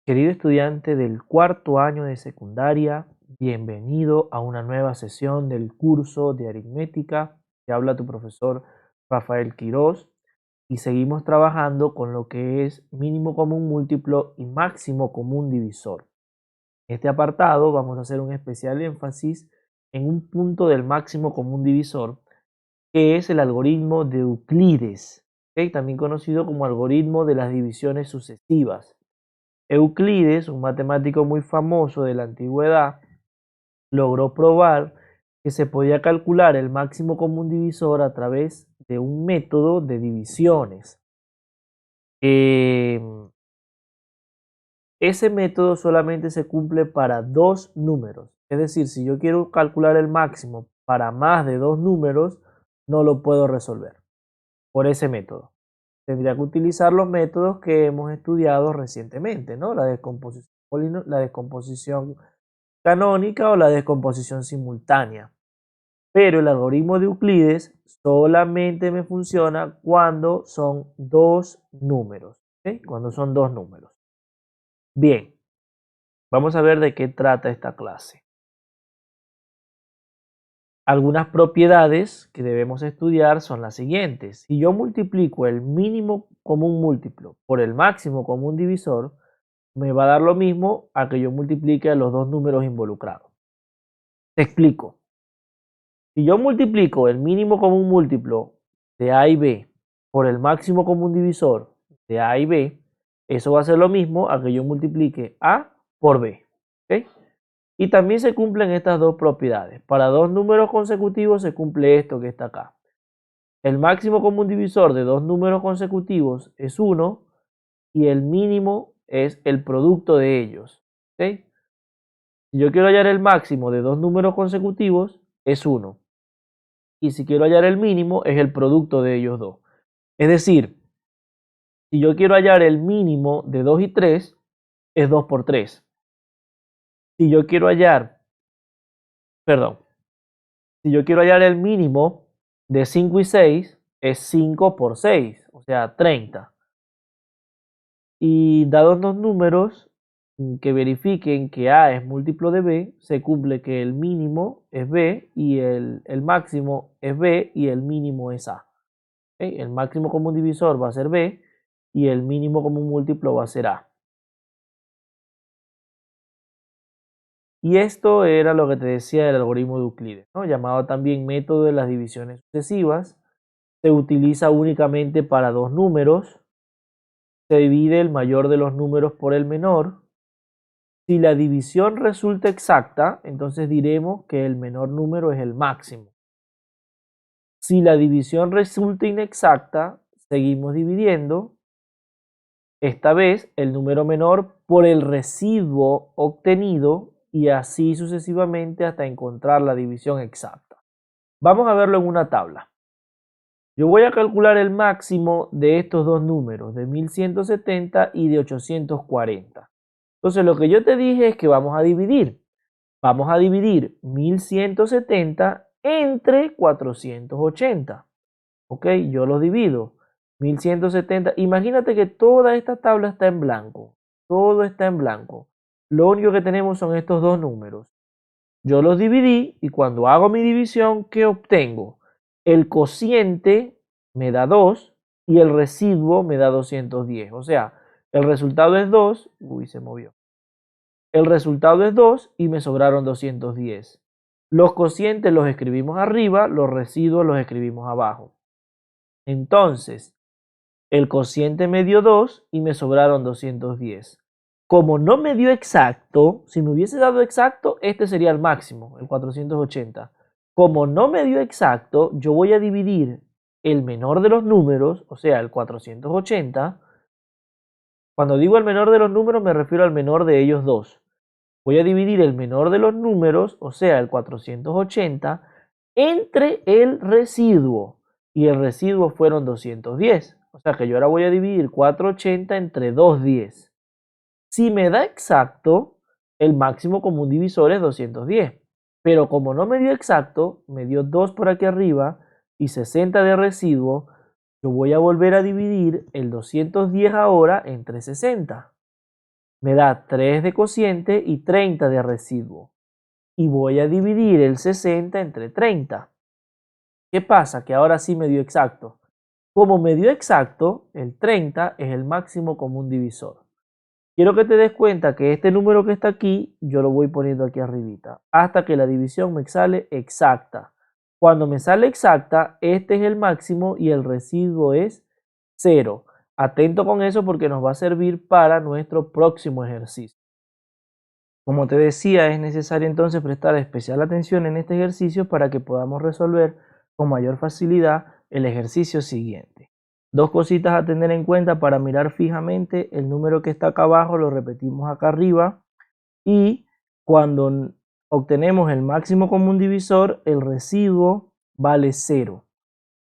Querido estudiante del cuarto año de secundaria, bienvenido a una nueva sesión del curso de aritmética. Te habla tu profesor Rafael Quirós y seguimos trabajando con lo que es mínimo común múltiplo y máximo común divisor. En este apartado vamos a hacer un especial énfasis en un punto del máximo común divisor, que es el algoritmo de Euclides, ¿ok? También conocido como algoritmo de las divisiones sucesivas. Euclides, un matemático muy famoso de la antigüedad, logró probar que se podía calcular el máximo común divisor a través de un método de divisiones. Ese método solamente se cumple para dos números. Es decir, si yo quiero calcular el máximo para más de dos números, no lo puedo resolver por ese método. Tendría que utilizar los métodos que hemos estudiado recientemente, ¿no? La descomposición canónica o la descomposición simultánea. Pero el algoritmo de Euclides solamente me funciona cuando son dos números, ¿ok? Cuando son dos números. Bien, vamos a ver de qué trata esta clase. Algunas propiedades que debemos estudiar son las siguientes. Si yo multiplico el mínimo común múltiplo por el máximo común divisor, me va a dar lo mismo a que yo multiplique los dos números involucrados. Te explico. Si yo multiplico el mínimo común múltiplo de A y B por el máximo común divisor de A y B, eso va a ser lo mismo a que yo multiplique A por B. ¿Okay? Y también se cumplen estas dos propiedades. Para dos números consecutivos se cumple esto que está acá. El máximo común divisor de dos números consecutivos es 1 y el mínimo es el producto de ellos. ¿Okay? Si yo quiero hallar el máximo de dos números consecutivos, es 1. Y si quiero hallar el mínimo, es el producto de ellos dos. Es decir, si yo quiero hallar el mínimo de 2 y 3, es 2 por 3. Si yo quiero hallar, si yo quiero hallar el mínimo de 5 y 6, es 5 por 6, o sea, 30. Y dados los números que verifiquen que A es múltiplo de B, se cumple que el mínimo es B y el máximo es B y el mínimo es A. ¿Okay? El máximo común divisor va a ser B y el mínimo común múltiplo va a ser A. Y esto era lo que te decía del algoritmo de Euclides, ¿no? Llamado también método de las divisiones sucesivas. Se utiliza únicamente para dos números. Se divide el mayor de los números por el menor. Si la división resulta exacta, entonces diremos que el menor número es el máximo. Si la división resulta inexacta, seguimos dividiendo. Esta vez el número menor por el residuo obtenido y así sucesivamente hasta encontrar la división exacta. Vamos a verlo en una tabla. Yo voy a calcular el máximo de estos dos números, de 1170 y de 840. Entonces lo que yo te dije es que vamos a dividir. Vamos a dividir 1170 entre 480. ¿Ok? Yo lo divido. 1170. Imagínate que toda esta tabla está en blanco. Todo está en blanco. Lo único que tenemos son estos dos números. Yo los dividí y cuando hago mi división, ¿qué obtengo? El cociente me da 2 y el residuo me da 210. O sea, el resultado es 2. Uy, se movió. El resultado es 2 y me sobraron 210. Los cocientes los escribimos arriba, los residuos los escribimos abajo. Entonces, el cociente me dio 2 y me sobraron 210. Como no me dio exacto, si me hubiese dado exacto, este sería el máximo, el 480. Como no me dio exacto, yo voy a dividir el menor de los números, o sea, el 480. Cuando digo el menor de los números, me refiero al menor de ellos dos. Voy a dividir el menor de los números, o sea, el 480, entre el residuo. Y el residuo fueron 210. O sea que yo ahora voy a dividir 480 entre 210. Si me da exacto, el máximo común divisor es 210. Pero como no me dio exacto, me dio 2 por aquí arriba y 60 de residuo, yo voy a volver a dividir el 210 ahora entre 60. me da 3 de cociente y 30 de residuo. Y voy a dividir el 60 entre 30. ¿Qué pasa? Que ahora sí me dio exacto. Como me dio exacto, el 30 es el máximo común divisor. Quiero que te des cuenta que este número que está aquí, yo lo voy poniendo aquí arribita, hasta que la división me sale exacta. Cuando me sale exacta, este es el máximo y el residuo es 0. Atento con eso porque nos va a servir para nuestro próximo ejercicio. Como te decía, es necesario entonces prestar especial atención en este ejercicio para que podamos resolver con mayor facilidad el ejercicio siguiente. Dos cositas a tener en cuenta para mirar fijamente: el número que está acá abajo lo repetimos acá arriba, y cuando obtenemos el máximo común divisor, el residuo vale 0.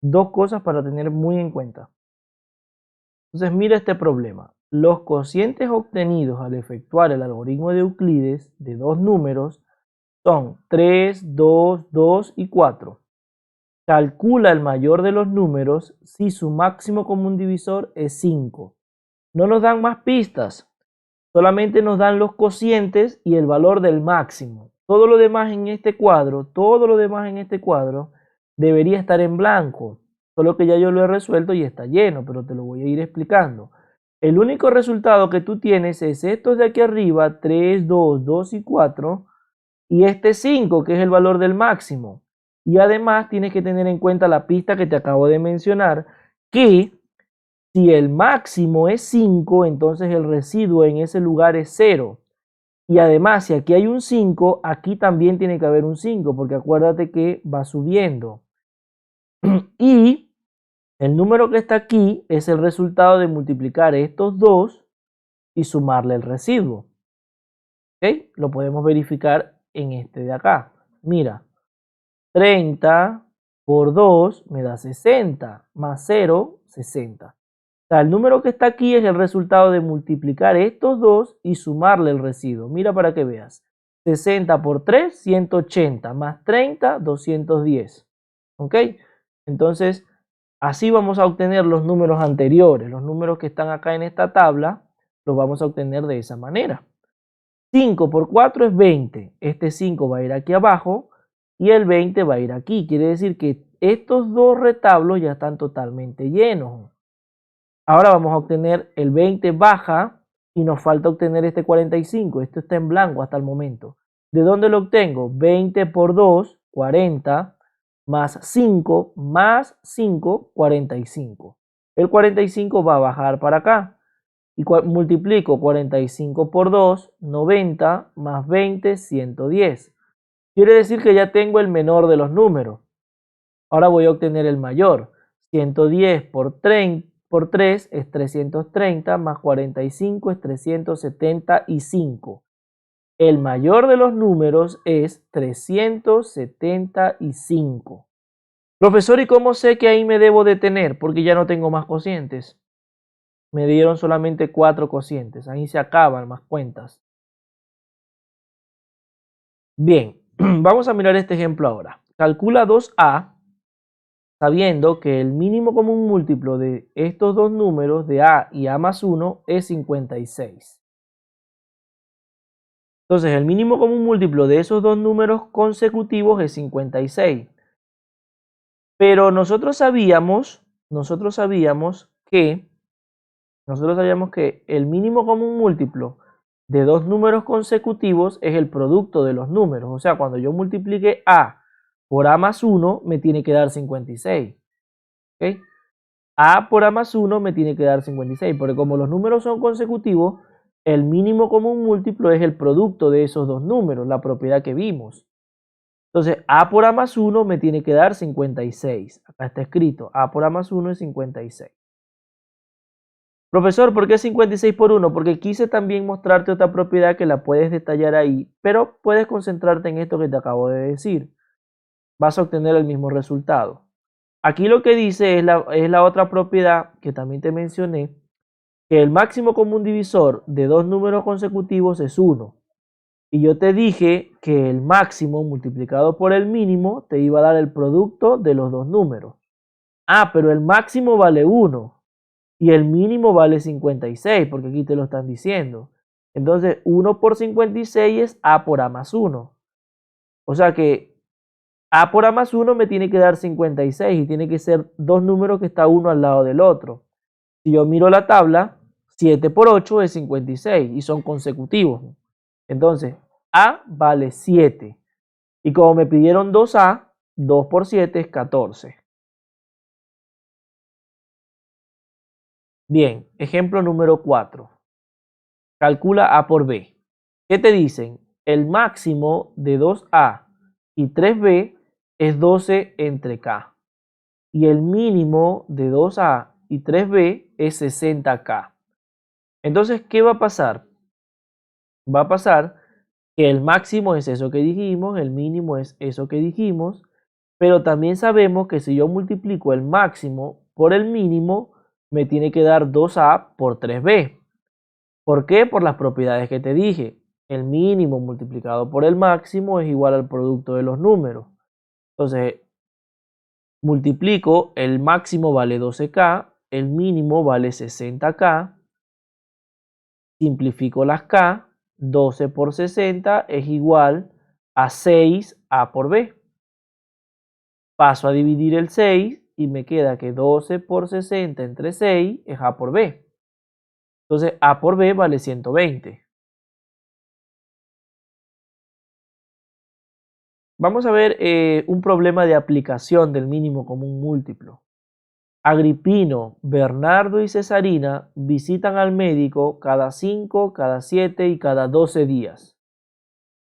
Dos cosas para tener muy en cuenta. Entonces mira este problema. Los cocientes obtenidos al efectuar el algoritmo de Euclides de dos números son 3, 2, 2 y 4. Calcula el mayor de los números si su máximo común divisor es 5. No nos dan más pistas, solamente nos dan los cocientes y el valor del máximo. Todo lo demás en este cuadro, debería estar en blanco, solo que ya yo lo he resuelto y está lleno, pero te lo voy a ir explicando. El único resultado que tú tienes es estos de aquí arriba, 3, 2, 2 y 4, y este 5, que es el valor del máximo. Y además tienes que tener en cuenta la pista que te acabo de mencionar, que si el máximo es 5, entonces el residuo en ese lugar es 0. Y además, si aquí hay un 5, aquí también tiene que haber un 5, porque acuérdate que va subiendo. Y el número que está aquí es el resultado de multiplicar estos dos y sumarle el residuo. ¿Ok? Lo podemos verificar en este de acá. Mira, 30 por 2 me da 60, más 0, 60. O sea, el número que está aquí es el resultado de multiplicar estos dos y sumarle el residuo. Mira para que veas. 60 por 3, 180, más 30, 210. ¿Ok? Entonces, así vamos a obtener los números anteriores. Los números que están acá en esta tabla los vamos a obtener de esa manera. 5 por 4 es 20. Este 5 va a ir aquí abajo y el 20 va a ir aquí. Quiere decir que estos dos retablos ya están totalmente llenos. Ahora vamos a obtener el 20 baja y nos falta obtener este 45. Esto está en blanco hasta el momento. ¿De dónde lo obtengo? 20 por 2, 40, más 5, 45. El 45 va a bajar para acá. Y multiplico 45 por 2, 90, más 20, 110. Quiere decir que ya tengo el menor de los números. Ahora voy a obtener el mayor. 110 por 3 es 330, más 45 es 375. El mayor de los números es 375. Profesor, ¿y cómo sé que ahí me debo detener? Porque ya no tengo más cocientes. Me dieron solamente 4 cocientes. Ahí se acaban más cuentas. Bien, vamos a mirar este ejemplo ahora. Calcula 2a sabiendo que el mínimo común múltiplo de estos dos números, de a y a más 1, es 56. Entonces, el mínimo común múltiplo de esos dos números consecutivos es 56. Pero nosotros sabíamos que el mínimo común múltiplo de dos números consecutivos es el producto de los números. O sea, cuando yo multiplique a por a más 1, me tiene que dar 56. ¿Ok? A por a más 1 me tiene que dar 56, porque como los números son consecutivos, el mínimo común múltiplo es el producto de esos dos números, la propiedad que vimos. Entonces, a por a más 1 me tiene que dar 56. Acá está escrito, a por a más 1 es 56. Profesor, ¿por qué 56 por 1? Porque quise también mostrarte otra propiedad que la puedes detallar ahí, pero puedes concentrarte en esto que te acabo de decir. Vas a obtener el mismo resultado. Aquí lo que dice es la otra propiedad que también te mencioné, que el máximo común divisor de dos números consecutivos es 1. Y yo te dije que el máximo multiplicado por el mínimo te iba a dar el producto de los dos números. Ah, pero el máximo vale 1 y el mínimo vale 56, porque aquí te lo están diciendo. Entonces 1 por 56 es A por A más 1. O sea que A por A más 1 me tiene que dar 56 y tiene que ser dos números que está uno al lado del otro. Si yo miro la tabla, 7 por 8 es 56 y son consecutivos. Entonces, A vale 7. Y como me pidieron 2A, 2 por 7 es 14. Bien, ejemplo número 4. Calcula A por B. ¿Qué te dicen? El máximo de 2A y 3B es 12 entre K. Y el mínimo de 2A y 3B es 60K. Entonces, ¿qué va a pasar? Va a pasar que el máximo es eso que dijimos, el mínimo es eso que dijimos, pero también sabemos que si yo multiplico el máximo por el mínimo, me tiene que dar 2A por 3B. ¿Por qué? Por las propiedades que te dije. El mínimo multiplicado por el máximo es igual al producto de los números. Entonces, multiplico, el máximo vale 12K, el mínimo vale 60K, simplifico las K, 12 por 60 es igual a 6A por B. Paso a dividir el 6 y me queda que 12 por 60 entre 6 es A por B. Entonces A por B vale 120. Vamos a ver un problema de aplicación del mínimo común múltiplo. Agripino, Bernardo y Cesarina visitan al médico cada 5, cada 7 y cada 12 días.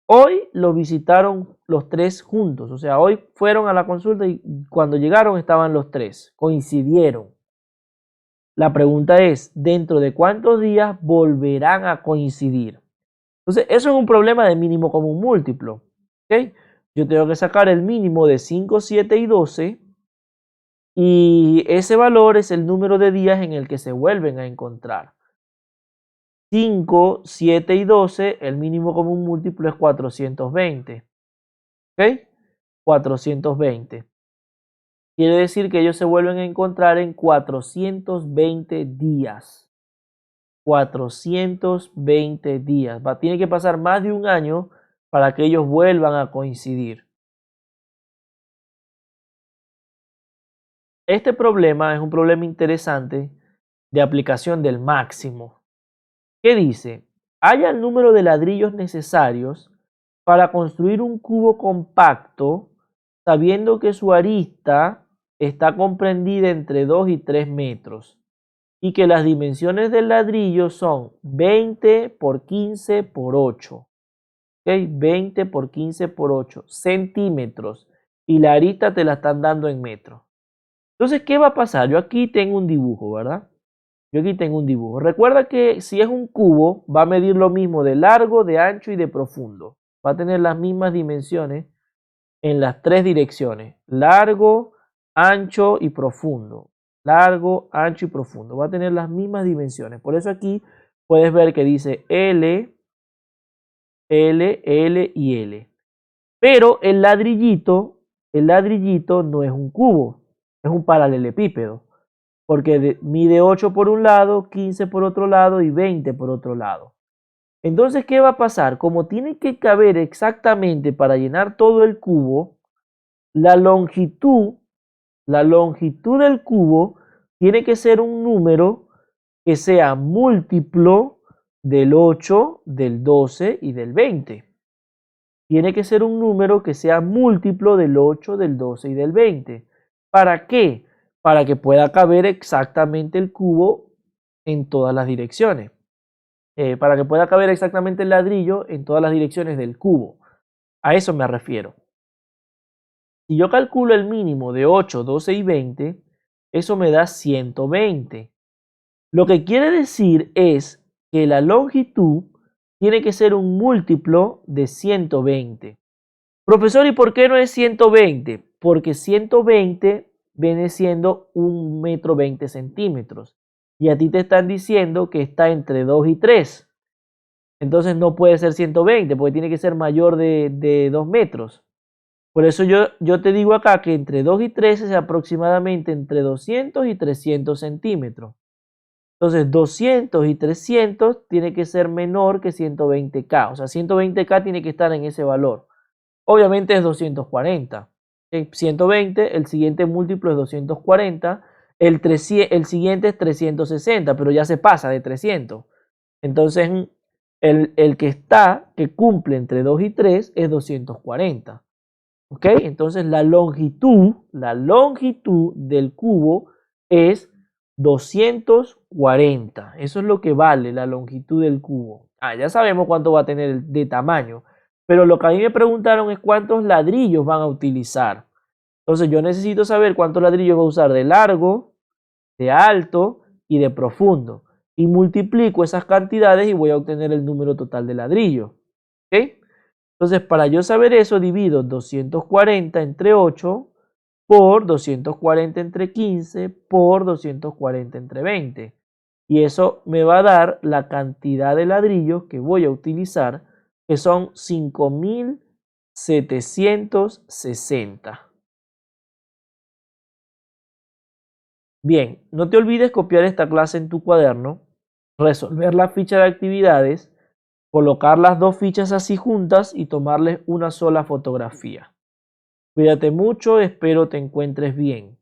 Hoy lo visitaron los tres juntos, o sea, hoy fueron a la consulta y cuando llegaron estaban los tres, coincidieron. La pregunta es, ¿dentro de cuántos días volverán a coincidir? Entonces, eso es un problema de mínimo común múltiplo. ¿Okay? Yo tengo que sacar el mínimo de 5, 7 y 12 y ese valor es el número de días en el que se vuelven a encontrar. 5, 7 y 12, el mínimo común múltiplo es 420. ¿Ok? 420. Quiere decir que ellos se vuelven a encontrar en 420 días. 420 días. Tiene que pasar más de un año para que ellos vuelvan a coincidir. Este problema es un problema interesante de aplicación del máximo. ¿Qué dice? Halla el número de ladrillos necesarios para construir un cubo compacto sabiendo que su arista está comprendida entre 2 y 3 metros y que las dimensiones del ladrillo son 20 por 15 por 8. ¿Okay? 20 por 15 por 8 centímetros y la arista te la están dando en metros. Entonces, ¿qué va a pasar? Yo aquí tengo un dibujo, ¿verdad? Yo aquí tengo un dibujo. Recuerda que si es un cubo, va a medir lo mismo de largo, de ancho y de profundo. Va a tener las mismas dimensiones en las tres direcciones. Largo, ancho y profundo. Largo, ancho y profundo. Va a tener las mismas dimensiones. Por eso aquí puedes ver que dice L, L, L y L. Pero el ladrillito no es un cubo, es un paralelepípedo. Porque mide 8 por un lado, 15 por otro lado y 20 por otro lado. Entonces, ¿qué va a pasar? Como tiene que caber exactamente para llenar todo el cubo, la longitud del cubo tiene que ser un número que sea múltiplo del 8, del 12 y del 20. Tiene que ser un número que sea múltiplo del 8, del 12 y del 20. ¿Para qué? Para que pueda caber exactamente el cubo en todas las direcciones. Para que pueda caber exactamente el ladrillo en todas las direcciones del cubo. A eso me refiero. Si yo calculo el mínimo de 8, 12 y 20, eso me da 120. Lo que quiere decir es que la longitud tiene que ser un múltiplo de 120. Profesor, ¿y por qué no es 120? Porque 120 viene siendo 1 metro 20 centímetros. Y a ti te están diciendo que está entre 2 y 3. Entonces no puede ser 120 porque tiene que ser mayor de 2 metros. Por eso yo te digo acá que entre 2 y 3 es aproximadamente entre 200 y 300 centímetros. Entonces 200 y 300 tiene que ser menor que 120K. O sea, 120K tiene que estar en ese valor. Obviamente es 240. 120, el siguiente múltiplo es 240. El siguiente es 360, pero ya se pasa de 300. Entonces, el que cumple entre 2 y 3 es 240. ¿Ok? Entonces, la longitud del cubo es 240. Eso es lo que vale la longitud del cubo. Ya sabemos cuánto va a tener de tamaño. Pero lo que a mí me preguntaron es cuántos ladrillos van a utilizar. Entonces, yo necesito saber cuántos ladrillos va a usar de largo, de alto y de profundo. Y multiplico esas cantidades y voy a obtener el número total de ladrillos. ¿Ok? Entonces, para yo saber eso, divido 240 entre 8 por 240 entre 15 por 240 entre 20. Y eso me va a dar la cantidad de ladrillos que voy a utilizar, que son 5760. Bien, no te olvides copiar esta clase en tu cuaderno, resolver la ficha de actividades, colocar las dos fichas así juntas y tomarles una sola fotografía. Cuídate mucho, espero te encuentres bien.